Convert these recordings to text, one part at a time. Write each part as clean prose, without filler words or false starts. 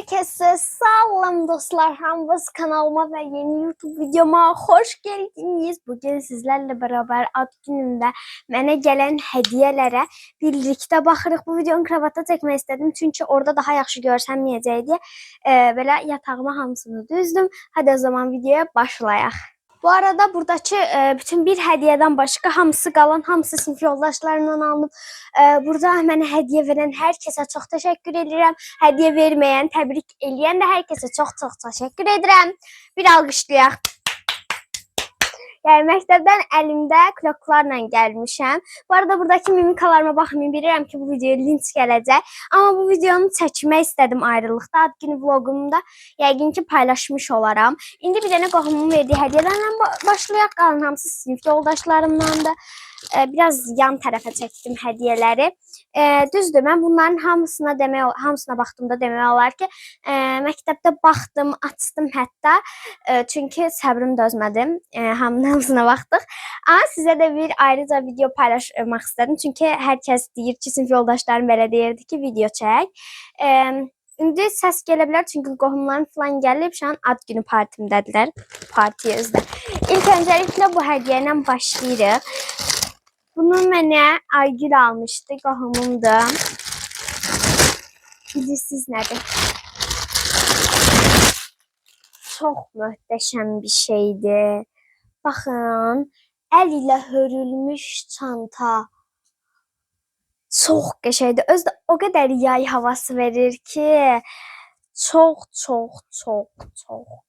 Herkese salam dostlar, hamınız kanalıma ve yeni YouTube videoma hoş geldiniz. Bugün sizlerle beraber ad günümdə mənə gələn hədiyələrə birlikdə baxırıq. Bu videonu kravatda çəkmək istedim çünkü orada daha yaxşı görsənməyəcəkdi. Belə yatağıma hamısını düzdüm. Hadi o zaman videoya başlayaq. Bu arada buradaki bütün bir hediyeden başka hamısı qalan, hamısı sinif yoldaşlarından alınıb. Burada mənə hediye veren herkese çok teşekkür ederim. Hediye verməyən, təbrik eləyən də herkese çok teşekkür ederim. Bir alqışlayaq. Yani məktəbdən əlimdə kloklarla gəlmişəm. Bu arada buradaki mimikalarıma baxmayın. Bilirəm ki bu videoya linç gələcək. Amma bu videonu çəkmək istedim ayrılıqda. Ad günü vlogumda yəqin ki paylaşmış olaram. İndi bir dənə qohumumun verdiyi hədiyələrlə başlayaq. Qalan hamısı sinif yoldaşlarımdan da. Biraz yan tərəfə çəkdim hədiyələri. Düzdür, mən bunların hamısına baxdığımda demək olar ki, məktəbdə baxdım, açdım hətta. Çünki səbrim dözmədim. Hamısına baxdıq. Amma sizə də bir ayrıca video paylaşmaq istedim. Çünki hər kəs deyir ki, sinif yoldaşlarım belə deyirdi ki, video çək. İndi səs gələ bilər çünki qohumlarım falan gəlib. Şu an ad günü partimdədirlər. Partiyə özdə. İlk öncəliklə bu hədiyyə ilə başlayırıq. Bunu mənə Aygül almışdı, qohumumdur. Bilirsiniz nədir? Çox möhtəşəm bir şeydir. Baxın, əl ilə hörülmüş çanta. Çox qəşəngdir. Özdə o qədər yay havası verir ki, çox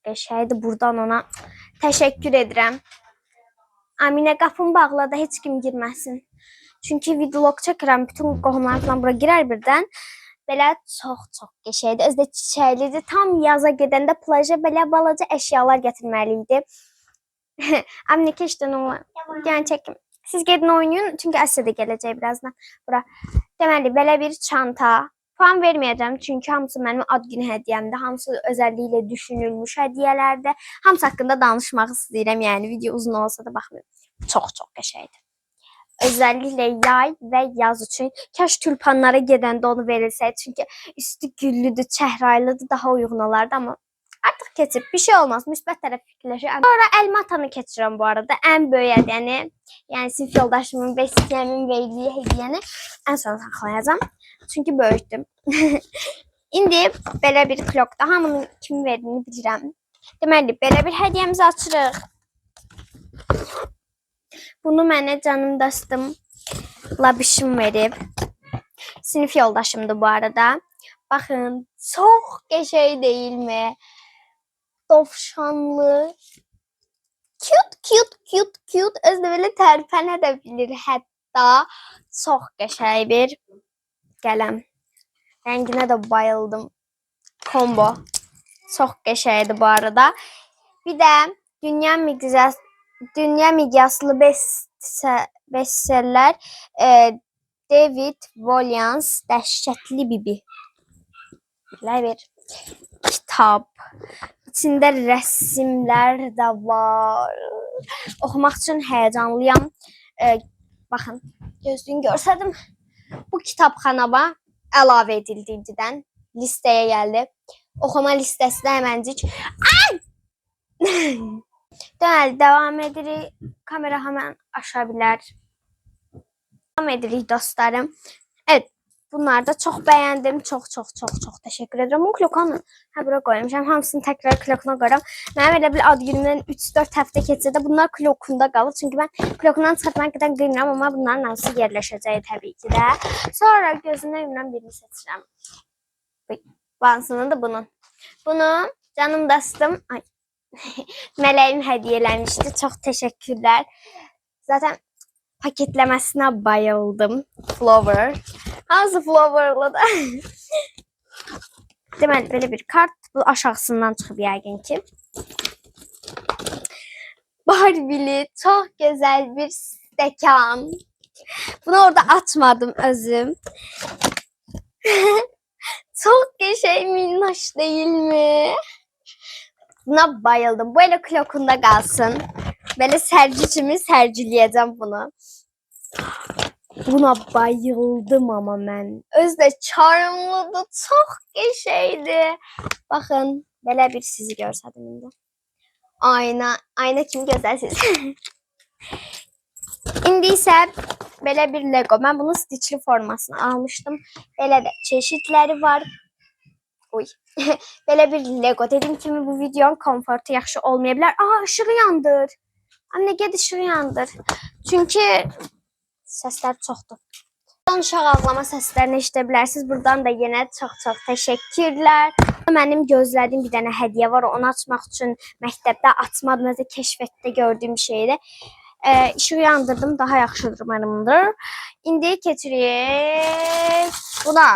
qəşəngdir. Buradan ona təşəkkür edirəm. Aminə qapını bağla da heç kim girməsin. Çünki vlog çəkirəm, bütün qohumlar falan bura girər birdən. Belə çox qəşəngdir. Özdə çiçəklidir. Tam yaza gedəndə plaja belə balaca əşyalar gətirməliydi. Aminə keçdən olar. Yəni çəkim. Siz gedin oynayın çünki Əsya da gələcək birazdan bura. Deməli belə bir çanta. Puan verməyəcəm çünki hamısı mənim ad günü hədiyyəmdir. Hamısı özəlliklə düşünülmüş hədiyyələrdir. Hamısı haqqında danışmaq istəyirəm. Yəni video uzun olsa da baxmayın. Çox qəşəngdir. Özəlliklə yay və yaz üçün. Kaş tulpanlara gedəndə onu verilsəydi. Çünki üstü güllüdür, çəhraylıdır, daha uyğun olardı. Amma artıq keçib. Bir şey olmaz. Müsbət tərəf fikirləşir. Sonra Əlmatanı keçirəm bu arada. Ən böyük hədiyəni. Yəni sinif yoldaşımın və sinəmin verdiyi hədiyəni ən sona saxlayacağam. Çünki böyükdüm. İndi belə bir klokda hamının kim verdiyini bilirəm. Deməli, belə bir hədiyəmizi açırıq. Bunu mənə canım dostum Labişim verib. Sinif yoldaşımdır bu arada. Baxın, çox qəşəng deyilmi? Dovşanlı. Cute. Özdə belə tərpənə də bilir hətta. Çox qəşəng bir qələm. Rənginə də bayıldım. Combo. Çox qəşəngdir bu arada. Bir də dünya miqyaslı bestseller David Walliams Dəhşətli Bibi. Belə bir kitab. İçində rəssimlər də var. Oxumaq üçün həyəcanlıyam. Baxın, gözlüyün görsədim. Bu kitabxanama əlavə edildi incidən. Listəyə gəldi. Oxuma listəsi də həməncik. Devam edirik. Kamera hemen aşağı bilər. Devam edirik dostlarım. Evet. Bunları da çox bəyəndim. Çox təşəkkür edirəm. Bu klokanı bura qoymuşam. Hamısını təkrar klokuna qoyuram. Mənim elə bir ad günümdən 3-4 həftə keçsə də bunlar klokunda qalır. Çünki mən klokundan çıxartmaq qədər qıymıram. Amma bunların hamısı yerləşəcək təbii ki də. Sonra gözümdən ümrən birini seçirəm. Bansını da bunun. Bunu canım dostum mələyim hədiyyələmişdi. Çox təşəkkürlər. Zaten paketləməsinə bayıldım. Flower. Hamısı flowerlı da. Deməli, belə bir kart. Bu aşağısından çıxıb yəqin ki. Barbie'li çox gözəl bir stəkan. Bunu orada açmadım özüm. Çox qəşəng minnoş deyilmi? Buna bayıldım. Böyle klokunda qalsın. Böyle sərgi kimi sərgiləyəcəm bunu. Buna bayıldım ama mən. Özü də charmlıdır, çox qəşəngdir. Baxın, belə bir sizi görsədim indi. Ayna kimi gözəlsiniz. İndi isə belə bir Lego. Mən bunun stitchli formasını almışdım. Belə də çeşidləri var. Uy. Belə bir Lego. Dediyim kimi bu videonun komfortu yaxşı olmaya bilər. Aa, ışığı yandır. Anne, ged ışığı yandır. Çünki səslər çoxdur. Uşaq ağlama səslərini eşidə bilərsiniz. Buradan da yenə çox təşəkkürlər. Mənim gözlədiyim bir dənə hədiyyə var. Onu açmaq üçün məktəbdə açmadım. Nəzə keşfətdə gördüyüm şeydir. İşığı yandırdım. Daha yaxşıdır mənimdir. İndi keçirik buna.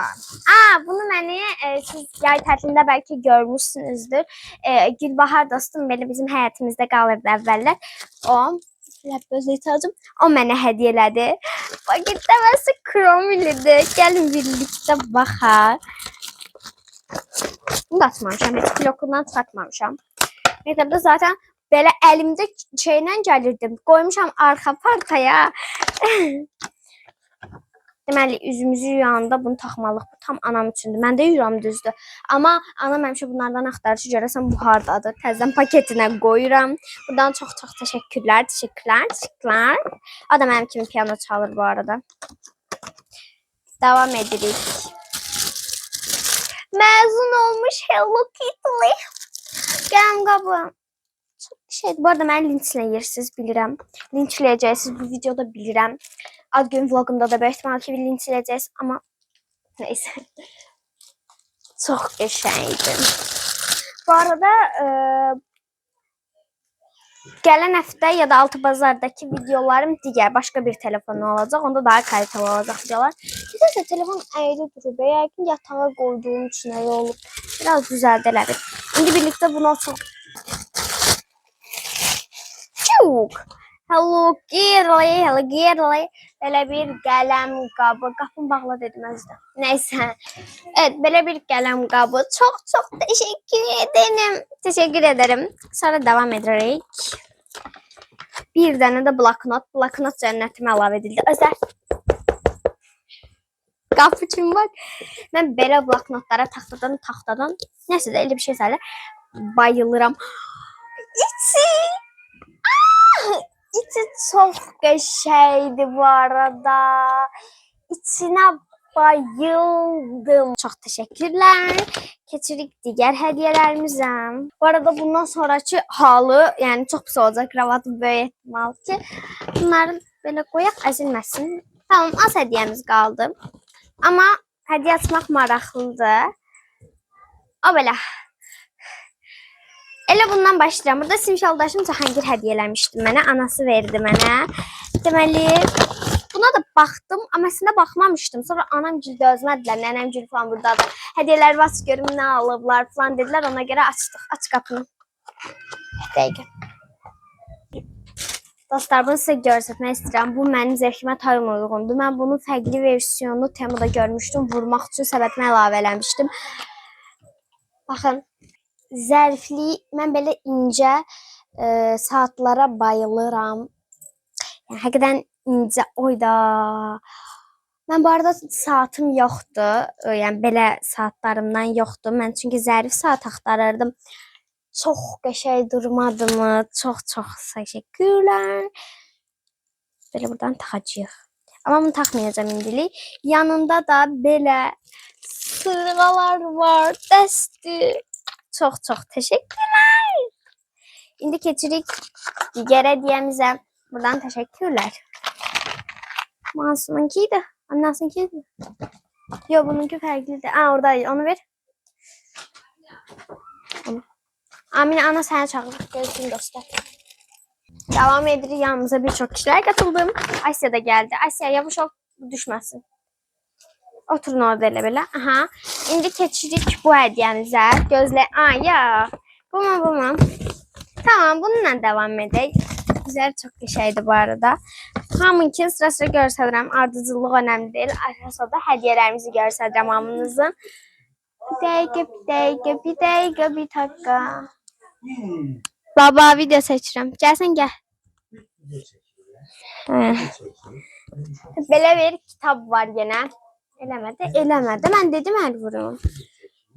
Bunu məni siz yay tətilində bəlkə görmüşsünüzdür. Gülbahar dostum belə bizim həyatımızda qalırdı əvvəllər. O mənə hədiyyə elədi. Paketləməsi kromilidir. Gəlin birlikdə baxaq. Bunu da açmamışam. Heç blokundan çıxartmamışam. Məktəbdə zaten belə əlimdə şeylə gəlirdim. Qoymuşam arxa partaya. Deməli, üzümüzü yuyanda bunu taxmalıq. Bu tam anam üçündür. Mən də yuyuram, düzdür. Amma anam həmişə bunlardan axtarır ki, görəsən bu hardadır. Təzədən paketinə qoyuram. Buradan çox təşəkkürlər. O da mənim kimi piyano çalır bu arada. Davam edirik. Məzun olmuş Hello Kitty. Qələm qabı. Çox şeydir. Bu arada məni linçləyirsiniz, bilirəm. Linçləyəcəksiniz bu videoda, bilirəm. Ad gün vlogumda da böyük ihtimal ki linçləyəcəksiniz, amma neysə. Çox qəşəngdir. Bu arada gələn həftə ya da altı bazardakı videolarım digər başqa bir telefonla olacaq. Onda daha kaliteli olacaq videolar. Nəsə telefon əyri durub. Yəqin yatağa qoyduğum üçün elə olub. Biraz düzəldələr. İndi birlikdə bunu açaq. Hello Kitty. Belə bir qələm qabı. Qapını bağla dedim əzizdə. Nəysə. Evet, belə bir qələm qabı. Çox təşəkkür ederim. Sonra devam edirik. Bir dənə də bloknot. Bloknot cənnətimə əlavə edildi. Özəl. Qapı kimi var. Mən belə bloknotlara taxtadan nəsə də elə bir şey sayılır. Bayılıram. İçi çox qəşəngdir bu arada. İçinə bayıldım. Çox təşəkkürlər. Keçirik digər hədiyyələrimizə. Bu arada bundan sonraki halı, yəni çox pis olacaq. Kravatı böyük ehtimal ki. Bunları belə qoyaq, əzilməsin. Tamam, az hədiyyəmiz qaldı. Amma hədiyyə açmaq maraqlıdır. O belə. Elə bundan başlayıram. Burada sinif yoldaşım Cahangir hədiyyə eləmişdi mənə. Anası verdi mənə. Deməli, buna da baxdım. Amma əslində baxmamışdım. Sonra anam gil dözmədilər. Nənəm gil falan buradadır. Hədiyyələri aç görüm nə alıblar falan dedilər. Ona görə açdıq. Aç qapını. Dəqiqə. Dostlar, bunu sizə göstərmək istəyirəm. Bu mənim zevkimə tam uyğundur. Mən bunun fərqli versiyonunu Temuda görmüşdüm. Vurmaq üçün səbətinə əlavə eləmişdim. Baxın. Zərfli, mən belə incə saatlara bayılıram. Yəni, həqiqdən incə, oyda. Mən bu arada saatım yoxdur. Yəni, belə saatlarımdan yoxdur. Mən çünki zərif saat axtarırdım. Çox qəşəng durmadı mı? Çox təşəkkürlər. Belə buradan taxacağıq. Amma bunu taxmayacağım indilik. Yanında da belə sırğalar var. Dəsti. Çox təşəkkürlər. İndi keçirik digər hədiyyəmizə. Buradan təşəkkürlər. Mansınınkiydi. Annasınkiydi. Yox, bununki fərqlidir. Orada onu ver. Aminə, ana sənə çağırır. Görüşün dostlar. Devam edirik. Yanımıza bir çox kişilər qatıldım. Asya da gəldi. Asya, yavaş ol, düşməsin. Oturun orada elə belə. Aha. İndi keçirik bu hədiyyəmizə. Gözlə. Bu mu? Tamam, bununla devam edək. Güzel, çox qəşəngdir bu arada. Hamınkini sıra göstərirəm. Ardıcıllıq önəmli deyil. Aşağıda da hədiyyələrimizi göstərirəm hamınızın. Bir dəqiqə. Baba, video seçirəm. Gəlsən, gəl. Belə bir kitab var yenə. Eləmədi. Mən dedim əl vurum.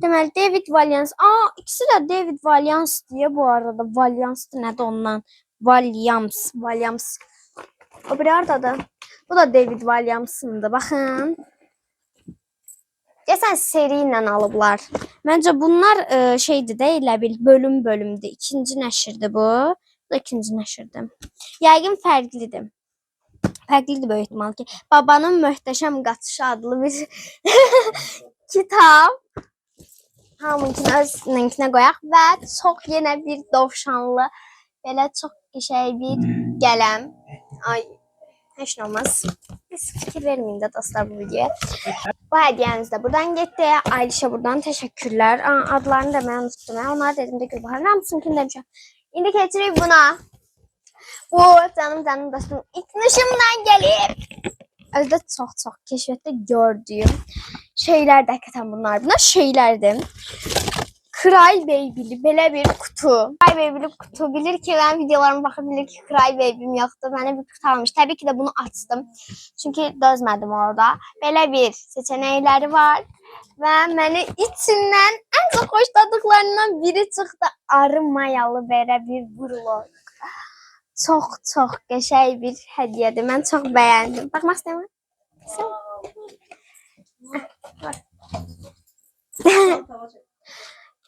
Deməli David Walliams. İkisi də David Walliams diye bu arada. Walliams nədir ondan? Walliams. O biri arada. Bu da David Williamson'dı. Baxın. Geçen seri ilə alıblar. Məncə bunlar şeydi də elə bil bölüm-bölümdü. İkinci nəşrdir bu. Bu da ikinci nəşrdir. Yəqin fərqlidir. Fərqlidir böyük ehtimal ki. Babanın Möhtəşəm Qaçışı adlı bir kitab. Hamınkini özününkinə qoyaq və çox yenə bir dovşanlı, belə çox qəşəng bir qələm. Ay, heç nə olmaz. Biz fikir verməyin də dostlar bu videoya. Bu hediyeniz de buradan gitti. Ailişe buradan teşekkürler. Adlarını da ben unuttum. Onlara dedim de Gülbahar Ramsınkini demişim. İndi getireyim buna. Bu canım dostum itmişimden gelip. Özde çok keşfette gördüğüm şeyler de hakikaten bunlar. Bunlar şeylerdi. Cry Baby'li belə bir kutu. Cry Baby'li kutu. Bilir ki ben videolarıma bakabilir ki Cry Baby'm yoktu. Mənə bir kutu almış. Tabii ki de bunu açtım. Çünkü dözmədim orada. Belə bir seçenekleri var. Və məni içindən en çok hoşladıklarından biri çıxdı. Arı mayalı belə bir vlog. Çox qəşəng bir hədiyədir. Mən çox bəyəndim. Baxmaq istəyirəm.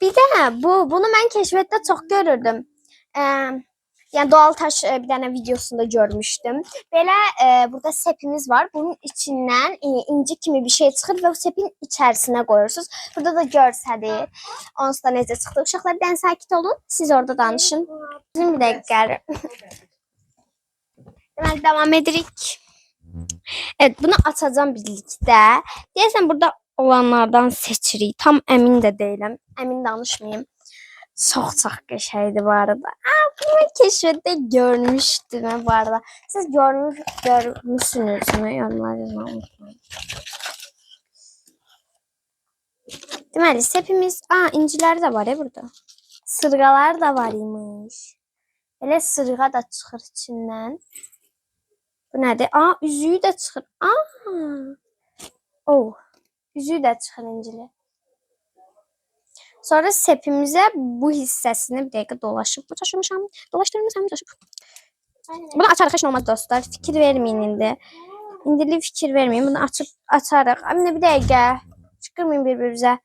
Bir de bunu ben keşfette çok görürdüm. Yani doğal taş bir tane videosunda görmüştüm. Böyle burada sepimiz var. Bunun içinden inci kimi bir şey çıkır ve o sepin içerisine koyuyorsunuz. Burada da görseli. Onsuz da necə çıxdı. Uşaqlar bir sakit olun. Siz orada danışın. Bizim bir dakika. Demek devam edirik. Evet, bunu açacağım birlikte. Deyəsən burada olanlardan seçirik. Tam emin de değilim. Emin danışmayayım. Çok qəşəngdir bu arada. Bunu keşfette görmüştüm bu arada. Siz görmüşsünüz mü? Yorumlar yazmayı unutmayın. Deməli sepimiz, inciler de var ya burada. Sırğalar da var imiş. Elə sırğa da çıxır içindən. Bu nədir? Üzüyü də çıxır. Üzüyü də çıxır incili. Sonra sepimize bu hissesini bir dakika dolaştırmışam. Bunu açarıq, heç nə olmaz dostlar. Fikir vermeyin indi. İndili fikir vermeyin. Bunu açarıq. Amine bir dakika. Çıkırmayın birbirimizə.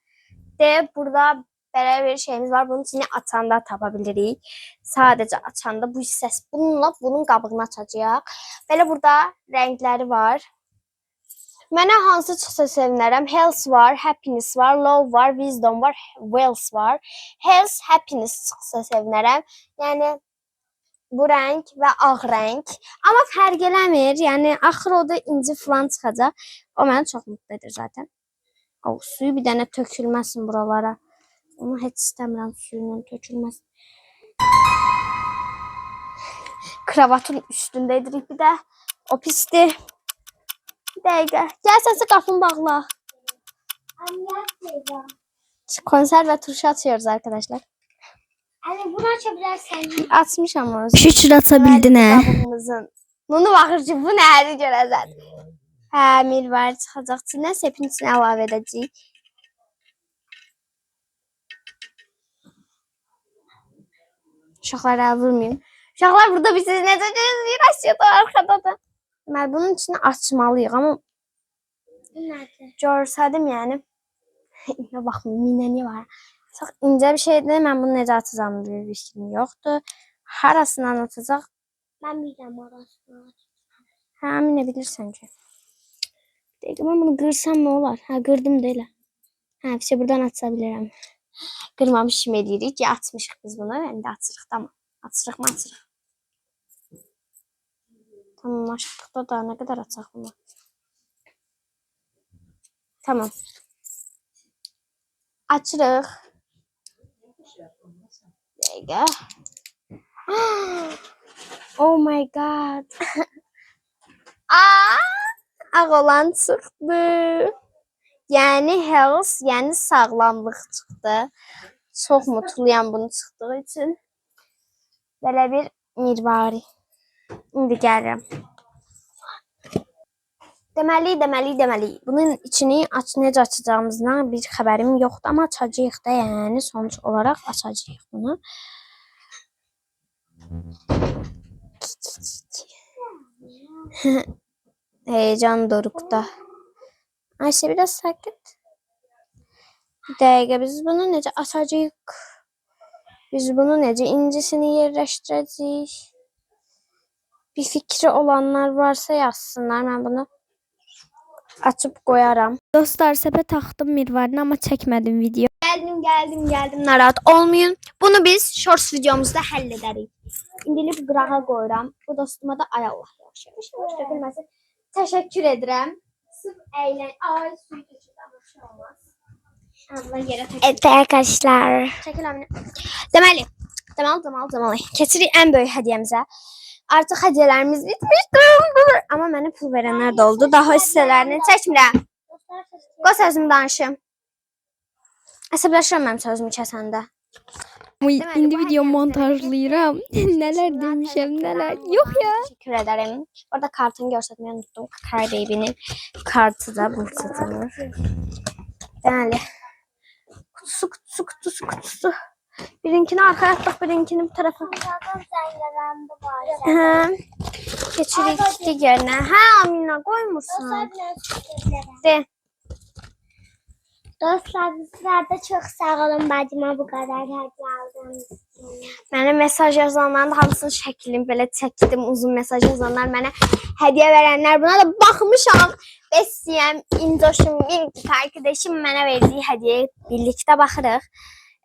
Burada belə bir şeyimiz var. Bunun içini açanda tapabilirik. Sadece açanda bu hissəsi. Bununla bunun qabığını açacağıq. Belə burada renkleri var. Mənə hansı çıxsa sevinərəm? Health var, happiness var, love var, wisdom var, wealth var. Health, happiness çıxsa sevinərəm. Yəni bu renk və ağ renk. Amma fərq eləmir. Yəni axır o da inci falan çıxacaq. O məni çox mutlu edir zaten. Suyu bir dənə tökülməsin buralara. Onu heç istəmirəm suyunun tökülməsin. Kravatın üstündeydik bir də. O pisdir. Bir dakika. Gel sesi qapını bağla. Konserv ve turşu atıyoruz arkadaşlar. Anne bunu açabilirsen. Açmış ama. Şükür açabildin ha. Bunu baxır ki bu nədir görəcək. Mirvar çıxacaq. Nə sepin içine əlavə edəcəyik. Uşaqlar əl vurmayayım. Uşaqlar burada bir siz necə gözləyir aşağıda arkada da. Ben bunun içini açmalıyıq ama görsədim yəni. Baxmayın yine ne var. Çok ince bir şeydi. Ben bunu necə atacağımı bir fikrim yoktu. Harasını anlatacaq. Ben bileceğim orasını. Əminə bilirsən ki. Deyim ben bunu qırsam ne olar? Qırdım deyil. Bir şey buradan atabilirim. Qırmamışım edirik. Ya atmışıq biz bunu. Ben de atırıq. Tamam. Atırıq. Tamam aşklıkta da ne kadar atsak bunu. Tamam. Açırıq. Dəqiqə. Oh my god. Ağ olan çıxdı. Yəni health, yəni sağlamlıq çıxdı. Çox mutluyam bunu çıxdığı için. Belə bir mirvari. İndi gəlirəm. Deməli. Bunun içini necə açacağımızdan bir xəbərim yoxdur, amma açacağıq da, yəni sonuç olaraq açacağıq bunu. Heyecan dorukta. Ayşe biraz sakit. Bir dəqiqə, biz bunu necə açacağıq? Biz bunu necə incisini yerləşdirəcəyik? Bir fikri olanlar varsa yazsınlar. Mən bunu açıp koyarım. Dostlar, sepet taktım mirvarını ama çekmedim video. Geldim. Narahat olmayın. Bunu biz shorts videomuzda hallederiz. İndilik qırağa qoyuram. Bu dostuma da ay Allah yavaş dökülməsin. Teşekkür ederim. Sırf eğlen. Ay suyu geçirdi ama bir şey olmaz. Allah yere teşekkür. Evet arkadaşlar. Çekil amine. Deməli. Keçirik en böyük hediyemize. Artık hediyelerimiz bitmiştir. Ama mənə pul verenler de oldu. Daha hissələrini çəkmirəm. Qoy sözümü danışım. Əsəbləşirəm mənim sözümü kəsəndə. İndi video montajlayıram. Neler demişim neler. Yok ya. Teşekkür ederim. Orada kartını göstermeyi unuttum. Cry Baby'nin kartı da burada satılır. Deməli. Kutusu. Birinkini arkaya attık, birinkini bu tarafa. Geçirik digərinə. Amina koymursun. De. Dostlar, sizler de çok sağ olun bacıma bu kadar hediye aldığınız için. Mənə mesaj yazanların da hamısının şəklini belə çəkdim. Uzun mesaj yazanlar, mənə hediye verenler, buna da baxmışam. Besiyəm, İndoşum, bir arkadaşım mənə verdiği hediye birlikte baxırıq.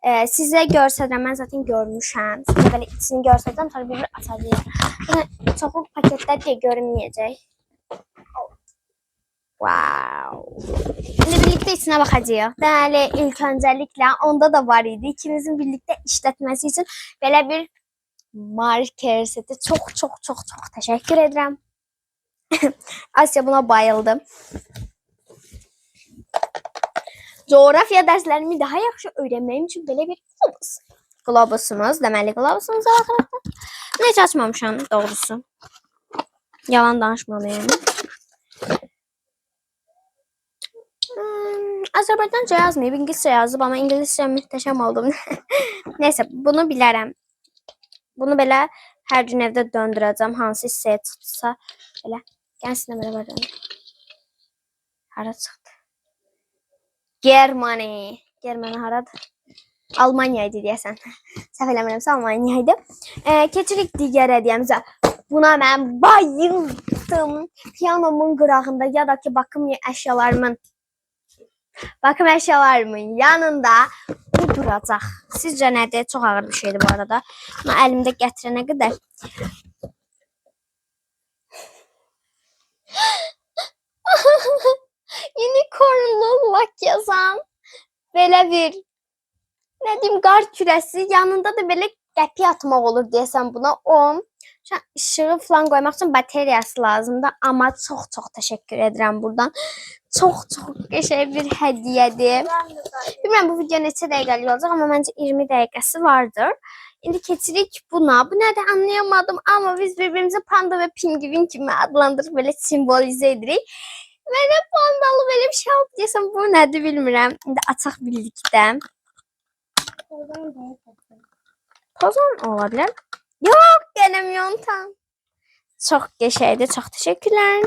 Sizə göstərəm, mən zaten görmüşəm. Sizə belə içini göstərəcəm, sonra bir açacağıq. Çoxlu paketlər deyə görünməyəcək. Wow. Şimdi birlikte içine bakacağız. Deməli, ilk öncelikle onda da var idi. İkimizin birlikte işletmesi için böyle bir marker seti. Çok teşekkür ederim. Asya buna bayıldım. Coğrafya derslerimi daha yaxşı öyrənməyim üçün belə bir globusumuz. Deməli, globusumuza baxırıq. Heç açmamışam doğrusu. Yalan danışmamayayım. Azerbaycanca yazmayıb, İngilizce yazıb, ama İngilizce mühtəşəm oldum. Neyse, bunu bilərəm. Bunu belə hər gün evdə döndürəcəm. Hansı hissəyə tutsa belə. Gəlsin belə belə. Hara çıxdı? Germany haradır? Almanya idi deyəsən. Səhv eləmirəmsə Almanya idi. Keçirik digər hədiyəmizə. Buna mən bayıldım. Piyanomun qırağında ya da ki bakım eşyalarımın yanında bu duracaq. Sizcə nədir? Çox ağır bir şeydir bu arada. Ama əlimdə gətirənə qədər. Unicornlu lak yazan belə bir ne diyeyim qar kürəsi, yanında da belə qəpi atmaq olur deyəsən buna. Şu an ışığı falan koymak için bataryası lazımdı, ama çok teşekkür ederim buradan. Çok şey bir hediyedir. Bilmiyorum bu video neçə dəqiqəlik olacaq, ama bence 20 dəqiqəsi vardır. İndi keçirik buna. Bu nədir anlayamadım, ama biz birbirimizi panda ve pingvin kimi adlandırıb belə simbolize edirik. Mənə pandalı belə bir şey oldu deyəsən, bu nədir bilmirəm. İndi açaq birlikdə. Pozan olabilir. Yok, gelemiyorum tam. Çok geçeydi. Çok teşekkürler.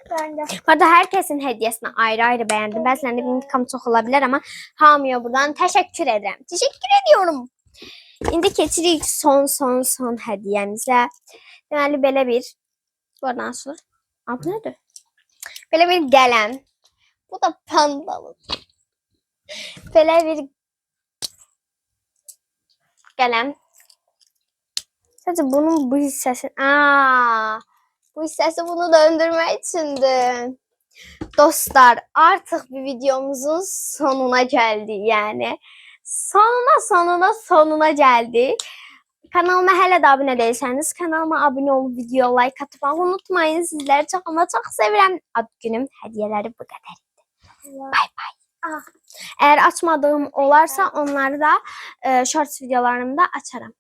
Bu arada herkesin hediyesini ayrı beğendim. Bazılarında bir intikam çok olabilir, ama hamıya buradan teşekkür ederim. Teşekkür ediyorum. İndi keçirik son hediyemize. Deməli belə bir. Bu arada nasıl? Bu nedir? Belə bir gələn. Bu da pandalı. Belə bir gələn. Sadece bunun bu hissesi. Bu hissesi bunu döndürmek içindi. Dostlar, artık bir videomuzun sonuna geldi yani. Sonuna geldi. Kanalıma hala da abone değilseniz kanalıma abone olup video like atmayı unutmayın. Sizleri çok ama çok seviyorum. Ad günüm hediyeleri bu kadar. Bye bye. Eğer açmadığım olarsa onları da shorts videolarımda açarım.